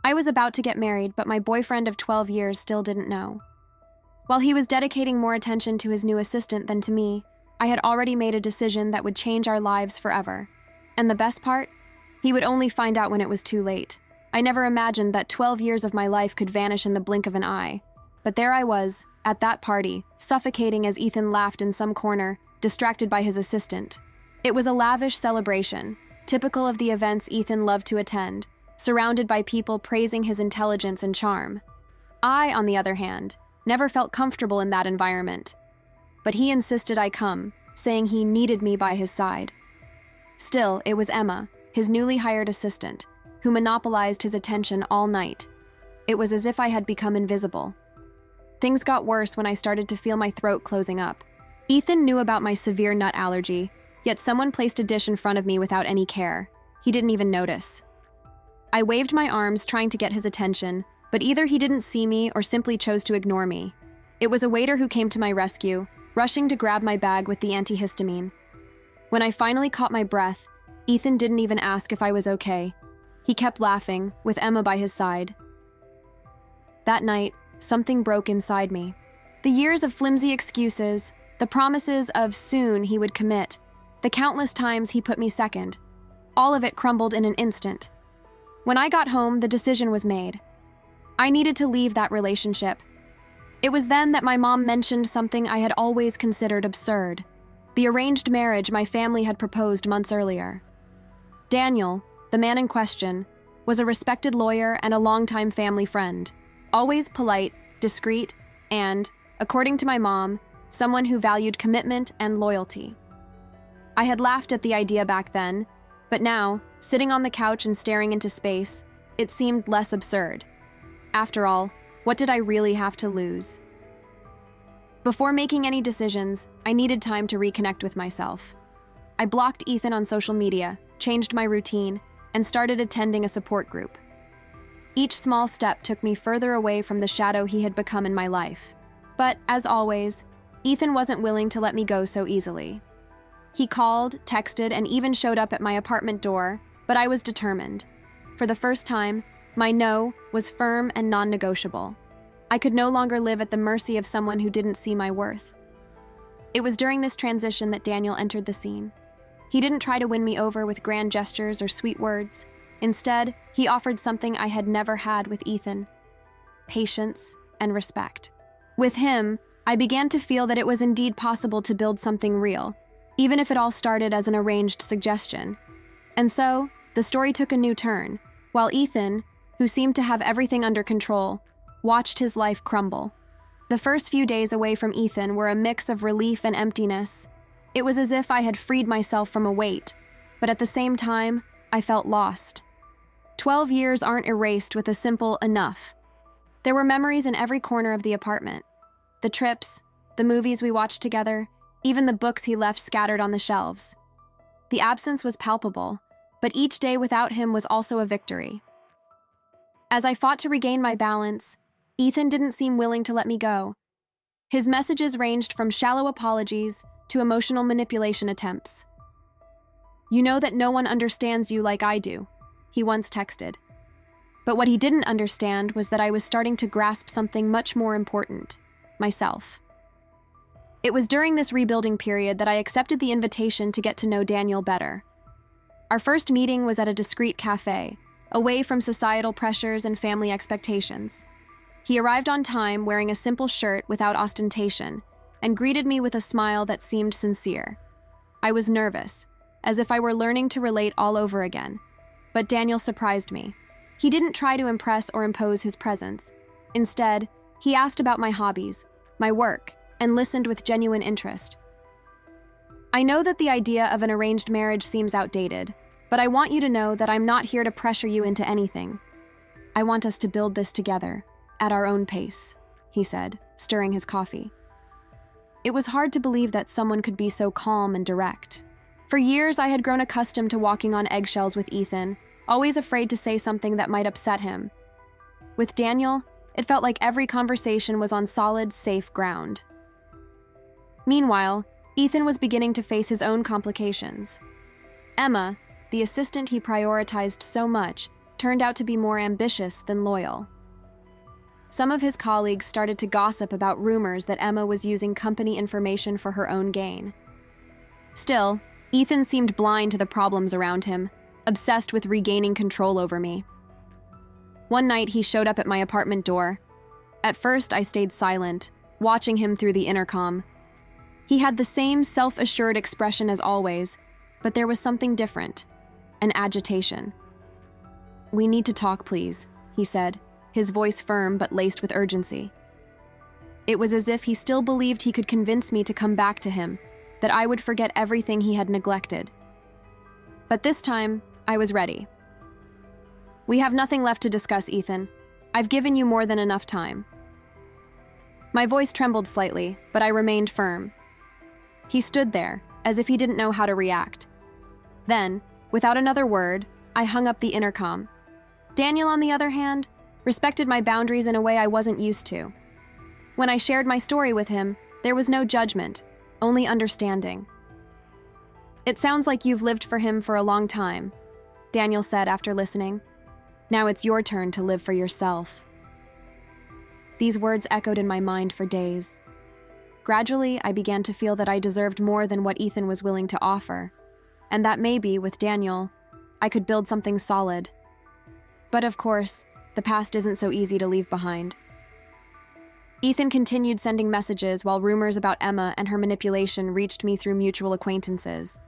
I was about to get married, but my boyfriend of 12 years still didn't know. While he was dedicating more attention to his new assistant than to me, I had already made a decision that would change our lives forever. And the best part? He would only find out when it was too late. I never imagined that 12 years of my life could vanish in the blink of an eye. But there I was, at that party, suffocating as Ethan laughed in some corner, distracted by his assistant. It was a lavish celebration, typical of the events Ethan loved to attend, surrounded by people praising his intelligence and charm. I, on the other hand, never felt comfortable in that environment. But he insisted I come, saying he needed me by his side. Still, it was Emma, his newly hired assistant, who monopolized his attention all night. It was as if I had become invisible. Things got worse when I started to feel my throat closing up. Ethan knew about my severe nut allergy, yet someone placed a dish in front of me without any care. He didn't even notice. I waved my arms, trying to get his attention, but either he didn't see me or simply chose to ignore me. It was a waiter who came to my rescue, rushing to grab my bag with the antihistamine. When I finally caught my breath, Ethan didn't even ask if I was okay. He kept laughing, with Emma by his side. That night, something broke inside me. The years of flimsy excuses, the promises of soon he would commit, the countless times he put me second, all of it crumbled in an instant. When I got home, the decision was made. I needed to leave that relationship. It was then that my mom mentioned something I had always considered absurd: the arranged marriage my family had proposed months earlier. Daniel, the man in question, was a respected lawyer and a longtime family friend, always polite, discreet, and, according to my mom, someone who valued commitment and loyalty. I had laughed at the idea back then, but now, sitting on the couch and staring into space, it seemed less absurd. After all, what did I really have to lose? Before making any decisions, I needed time to reconnect with myself. I blocked Ethan on social media, changed my routine, and started attending a support group. Each small step took me further away from the shadow he had become in my life. But, as always, Ethan wasn't willing to let me go so easily. He called, texted, and even showed up at my apartment door, but I was determined. For the first time, my no was firm and non-negotiable. I could no longer live at the mercy of someone who didn't see my worth. It was during this transition that Daniel entered the scene. He didn't try to win me over with grand gestures or sweet words. Instead, he offered something I had never had with Ethan: patience and respect. With him, I began to feel that it was indeed possible to build something real, even if it all started as an arranged suggestion. And so, the story took a new turn, while Ethan, who seemed to have everything under control, watched his life crumble. The first few days away from Ethan were a mix of relief and emptiness. It was as if I had freed myself from a weight, but at the same time, I felt lost. 12 years aren't erased with a simple enough. There were memories in every corner of the apartment. The trips, the movies we watched together, even the books he left scattered on the shelves. The absence was palpable, but each day without him was also a victory. As I fought to regain my balance, Ethan didn't seem willing to let me go. His messages ranged from shallow apologies to emotional manipulation attempts. "You know that no one understands you like I do," he once texted. But what he didn't understand was that I was starting to grasp something much more important: myself. It was during this rebuilding period that I accepted the invitation to get to know Daniel better. Our first meeting was at a discreet cafe, away from societal pressures and family expectations. He arrived on time wearing a simple shirt without ostentation and greeted me with a smile that seemed sincere. I was nervous, as if I were learning to relate all over again. But Daniel surprised me. He didn't try to impress or impose his presence. Instead, he asked about my hobbies, my work, and listened with genuine interest. "I know that the idea of an arranged marriage seems outdated, but I want you to know that I'm not here to pressure you into anything. I want us to build this together, at our own pace," he said, stirring his coffee. It was hard to believe that someone could be so calm and direct. For years, I had grown accustomed to walking on eggshells with Ethan, always afraid to say something that might upset him. With Daniel, it felt like every conversation was on solid, safe ground. Meanwhile, Ethan was beginning to face his own complications. Emma, the assistant he prioritized so much, turned out to be more ambitious than loyal. Some of his colleagues started to gossip about rumors that Emma was using company information for her own gain. Still, Ethan seemed blind to the problems around him, obsessed with regaining control over me. One night, he showed up at my apartment door. At first, I stayed silent, watching him through the intercom. He had the same self-assured expression as always, but there was something different, an agitation. "We need to talk, please," he said, his voice firm but laced with urgency. It was as if he still believed he could convince me to come back to him, that I would forget everything he had neglected. But this time, I was ready. "We have nothing left to discuss, Ethan. I've given you more than enough time." My voice trembled slightly, but I remained firm. He stood there, as if he didn't know how to react. Then, without another word, I hung up the intercom. Daniel, on the other hand, respected my boundaries in a way I wasn't used to. When I shared my story with him, there was no judgment, only understanding. "It sounds like you've lived for him for a long time," Daniel said after listening. "Now it's your turn to live for yourself." These words echoed in my mind for days. Gradually, I began to feel that I deserved more than what Ethan was willing to offer, and that maybe, with Daniel, I could build something solid. But of course, the past isn't so easy to leave behind. Ethan continued sending messages while rumors about Emma and her manipulation reached me through mutual acquaintances.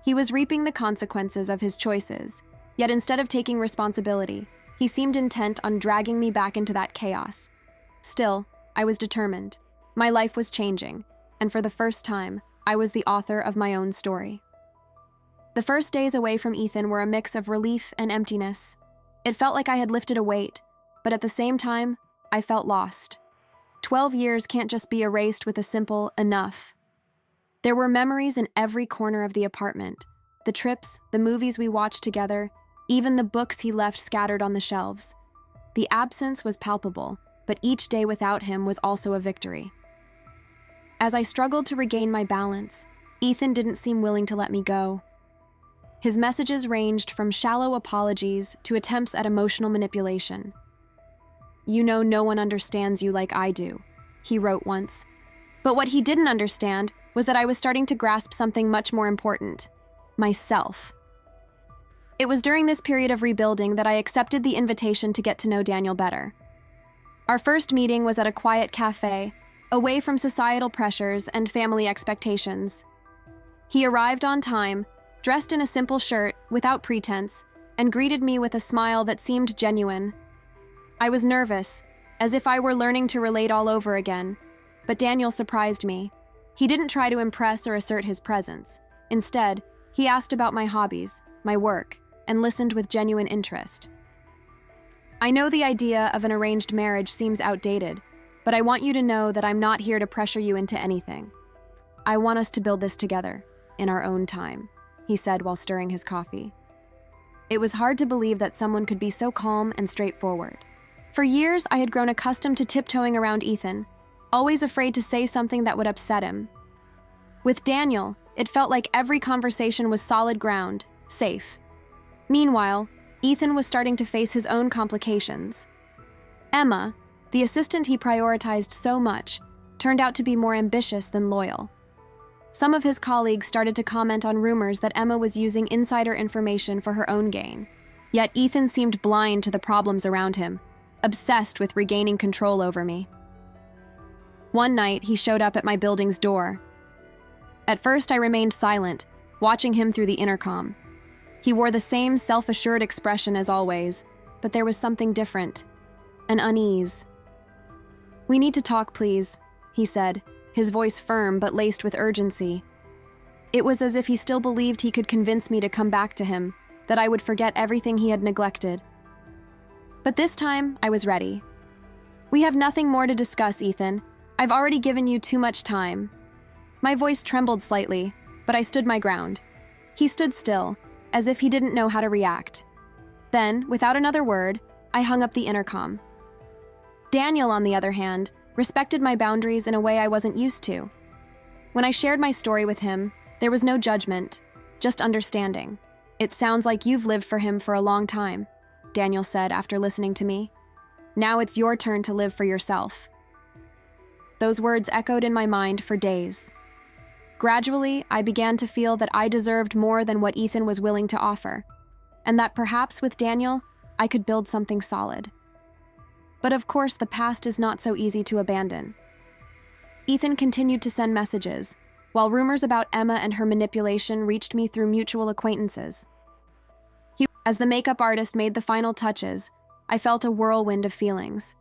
He was reaping the consequences of his choices, yet instead of taking responsibility, he seemed intent on dragging me back into that chaos. Still, I was determined. My life was changing, and for the first time, I was the author of my own story. The first days away from Ethan were a mix of relief and emptiness. It felt like I had lifted a weight, but at the same time, I felt lost. 12 years can't just be erased with a simple enough. There were memories in every corner of the apartment. The trips, the movies we watched together, even the books he left scattered on the shelves. The absence was palpable, but each day without him was also a victory. As I struggled to regain my balance, Ethan didn't seem willing to let me go. His messages ranged from shallow apologies to attempts at emotional manipulation. "You know no one understands you like I do," he wrote once. But what he didn't understand was that I was starting to grasp something much more important: myself. It was during this period of rebuilding that I accepted the invitation to get to know Daniel better. Our first meeting was at a quiet cafe, away from societal pressures and family expectations. He arrived on time, dressed in a simple shirt, without pretense, and greeted me with a smile that seemed genuine. I was nervous, as if I were learning to relate all over again, but Daniel surprised me. He didn't try to impress or assert his presence. Instead, he asked about my hobbies, my work, and listened with genuine interest. "I know the idea of an arranged marriage seems outdated, but I want you to know that I'm not here to pressure you into anything. I want us to build this together, in our own time," he said while stirring his coffee. It was hard to believe that someone could be so calm and straightforward. For years, I had grown accustomed to tiptoeing around Ethan, always afraid to say something that would upset him. With Daniel, it felt like every conversation was solid ground, safe. Meanwhile, Ethan was starting to face his own complications. Emma, the assistant he prioritized so much, turned out to be more ambitious than loyal. Some of his colleagues started to comment on rumors that Emma was using insider information for her own gain. Yet Ethan seemed blind to the problems around him, obsessed with regaining control over me. One night, he showed up at my building's door. At first, I remained silent, watching him through the intercom. He wore the same self-assured expression as always, but there was something different, an unease. "We need to talk, please," he said, his voice firm but laced with urgency. It was as if he still believed he could convince me to come back to him, that I would forget everything he had neglected. But this time, I was ready. "We have nothing more to discuss, Ethan. I've already given you too much time." My voice trembled slightly, but I stood my ground. He stood still, as if he didn't know how to react. Then, without another word, I hung up the intercom. Daniel, on the other hand, respected my boundaries in a way I wasn't used to. When I shared my story with him, there was no judgment, just understanding. "It sounds like you've lived for him for a long time." Daniel said after listening to me. Now it's your turn to live for yourself. Those words echoed in my mind for days. Gradually, I began to feel that I deserved more than what Ethan was willing to offer, and that perhaps with Daniel, I could build something solid. But of course, the past is not so easy to abandon. Ethan continued to send messages, while rumors about Emma and her manipulation reached me through mutual acquaintances. As the makeup artist made the final touches, I felt a whirlwind of feelings.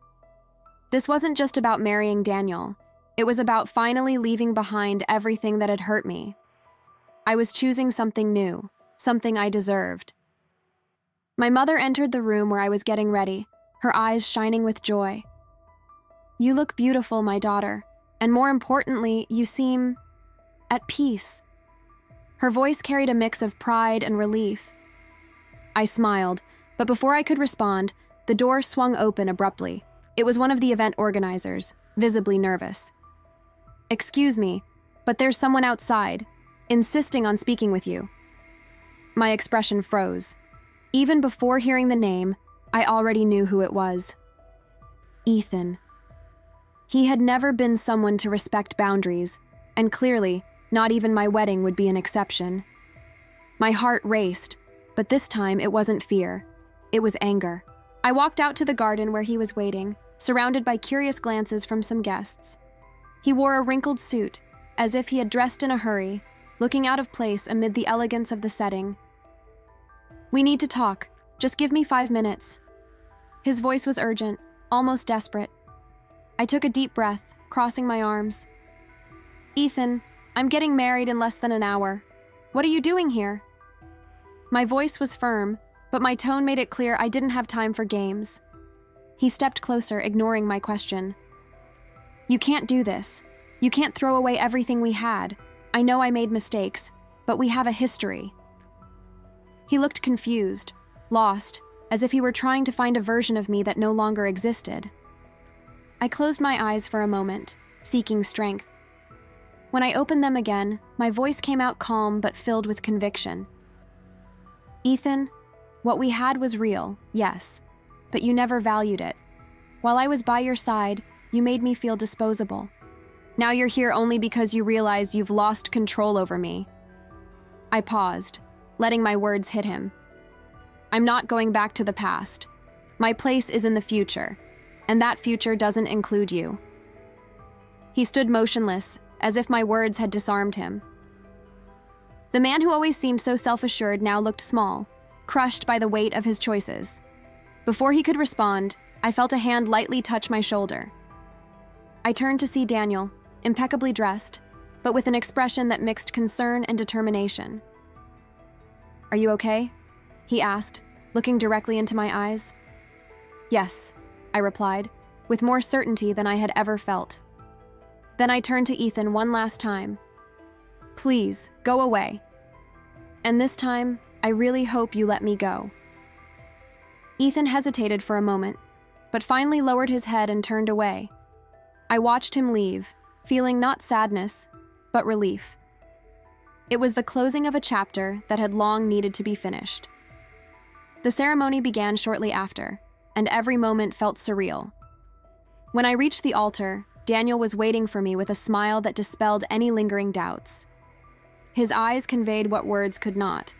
This wasn't just about marrying Daniel. It was about finally leaving behind everything that had hurt me. I was choosing something new, something I deserved. My mother entered the room where I was getting ready, her eyes shining with joy. "You look beautiful, my daughter, and more importantly, you seem at peace." Her voice carried a mix of pride and relief. I smiled, but before I could respond, the door swung open abruptly. It was one of the event organizers, visibly nervous. "Excuse me, but there's someone outside, insisting on speaking with you." My expression froze. Even before hearing the name, I already knew who it was. Ethan. He had never been someone to respect boundaries, and clearly, not even my wedding would be an exception. My heart raced, but this time it wasn't fear. It was anger. I walked out to the garden where he was waiting, surrounded by curious glances from some guests. He wore a wrinkled suit, as if he had dressed in a hurry, looking out of place amid the elegance of the setting. "We need to talk. Just give me 5 minutes." His voice was urgent, almost desperate. I took a deep breath, crossing my arms. "Ethan, I'm getting married in less than an hour. What are you doing here?" My voice was firm, but my tone made it clear I didn't have time for games. He stepped closer, ignoring my question. "You can't do this. You can't throw away everything we had. I know I made mistakes, but we have a history." He looked confused, lost, as if he were trying to find a version of me that no longer existed. I closed my eyes for a moment, seeking strength. When I opened them again, my voice came out calm but filled with conviction. "Ethan, what we had was real, yes, but you never valued it. While I was by your side, you made me feel disposable. Now you're here only because you realize you've lost control over me." I paused, letting my words hit him. "I'm not going back to the past. My place is in the future, and that future doesn't include you." He stood motionless, as if my words had disarmed him. The man who always seemed so self-assured now looked small, crushed by the weight of his choices. Before he could respond, I felt a hand lightly touch my shoulder. I turned to see Daniel, impeccably dressed, but with an expression that mixed concern and determination. "Are you okay?" he asked, looking directly into my eyes. "Yes," I replied, with more certainty than I had ever felt. Then I turned to Ethan one last time. "Please, go away. And this time, I really hope you let me go." Ethan hesitated for a moment, but finally lowered his head and turned away. I watched him leave, feeling not sadness, but relief. It was the closing of a chapter that had long needed to be finished. The ceremony began shortly after, and every moment felt surreal. When I reached the altar, Daniel was waiting for me with a smile that dispelled any lingering doubts. His eyes conveyed what words could not.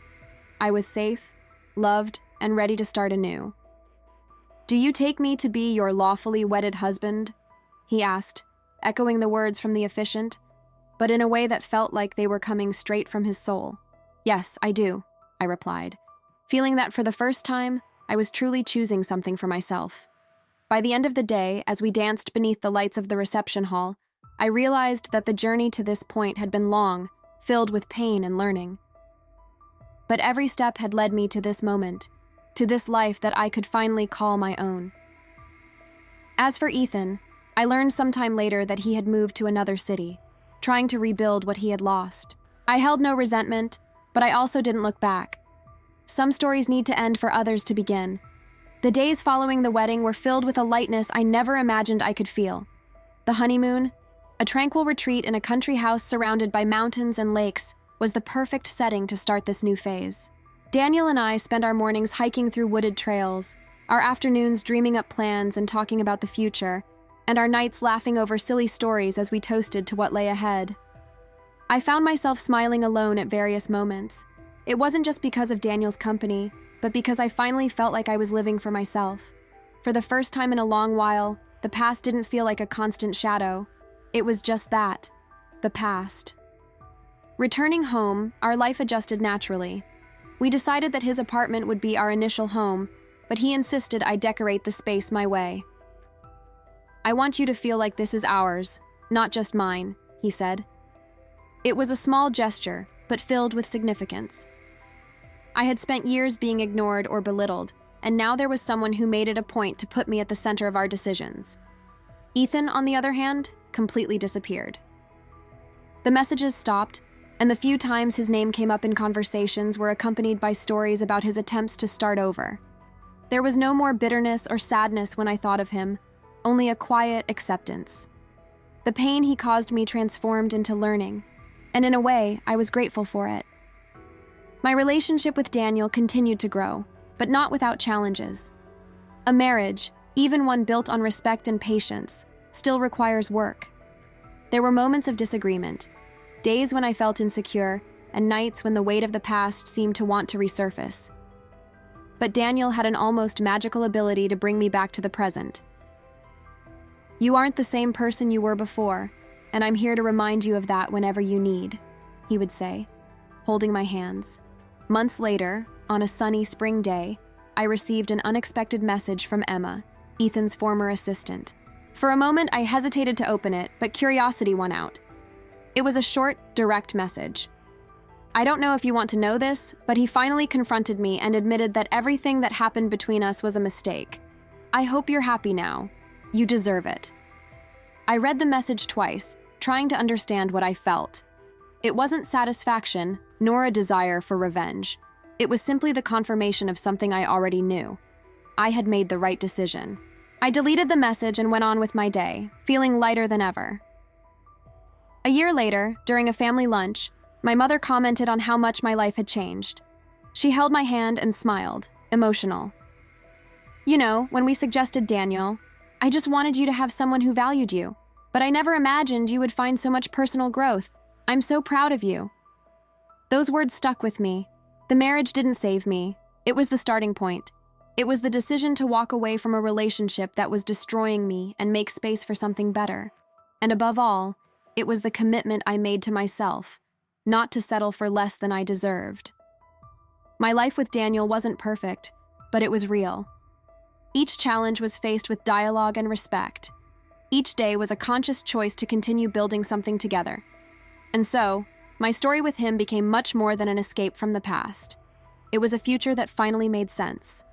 I was safe, loved, and ready to start anew. "Do you take me to be your lawfully wedded husband?" he asked, echoing the words from the officiant, but in a way that felt like they were coming straight from his soul. "Yes, I do," I replied, feeling that for the first time, I was truly choosing something for myself. By the end of the day, as we danced beneath the lights of the reception hall, I realized that the journey to this point had been long, filled with pain and learning. But every step had led me to this moment, to this life that I could finally call my own. As for Ethan, I learned sometime later that he had moved to another city, trying to rebuild what he had lost. I held no resentment, but I also didn't look back. Some stories need to end for others to begin. The days following the wedding were filled with a lightness I never imagined I could feel. The honeymoon, a tranquil retreat in a country house surrounded by mountains and lakes, was the perfect setting to start this new phase. Daniel and I spent our mornings hiking through wooded trails, our afternoons dreaming up plans and talking about the future, and our nights laughing over silly stories as we toasted to what lay ahead. I found myself smiling alone at various moments. It wasn't just because of Daniel's company, but because I finally felt like I was living for myself. For the first time in a long while, the past didn't feel like a constant shadow. It was just that, the past. Returning home, our life adjusted naturally. We decided that his apartment would be our initial home, but he insisted I decorate the space my way. "I want you to feel like this is ours, not just mine," he said. It was a small gesture, but filled with significance. I had spent years being ignored or belittled, and now there was someone who made it a point to put me at the center of our decisions. Ethan, on the other hand, completely disappeared. The messages stopped, and the few times his name came up in conversations were accompanied by stories about his attempts to start over. There was no more bitterness or sadness when I thought of him, only a quiet acceptance. The pain he caused me transformed into learning, and in a way, I was grateful for it. My relationship with Daniel continued to grow, but not without challenges. A marriage, even one built on respect and patience, still requires work. There were moments of disagreement, days when I felt insecure, and nights when the weight of the past seemed to want to resurface. But Daniel had an almost magical ability to bring me back to the present. "You aren't the same person you were before, and I'm here to remind you of that whenever you need," he would say, holding my hands. Months later, on a sunny spring day, I received an unexpected message from Emma, Ethan's former assistant. For a moment, I hesitated to open it, but curiosity won out. It was a short, direct message. "I don't know if you want to know this, but he finally confronted me and admitted that everything that happened between us was a mistake. I hope you're happy now. You deserve it." I read the message twice, trying to understand what I felt. It wasn't satisfaction, nor a desire for revenge. It was simply the confirmation of something I already knew. I had made the right decision. I deleted the message and went on with my day, feeling lighter than ever. A year later, during a family lunch, my mother commented on how much my life had changed. She held my hand and smiled, emotional. "You know, when we suggested Daniel, I just wanted you to have someone who valued you, but I never imagined you would find so much personal growth. I'm so proud of you." Those words stuck with me. The marriage didn't save me. It was the starting point. It was the decision to walk away from a relationship that was destroying me and make space for something better. And above all, it was the commitment I made to myself, not to settle for less than I deserved. My life with Daniel wasn't perfect, but it was real. Each challenge was faced with dialogue and respect. Each day was a conscious choice to continue building something together. And so, my story with him became much more than an escape from the past. It was a future that finally made sense.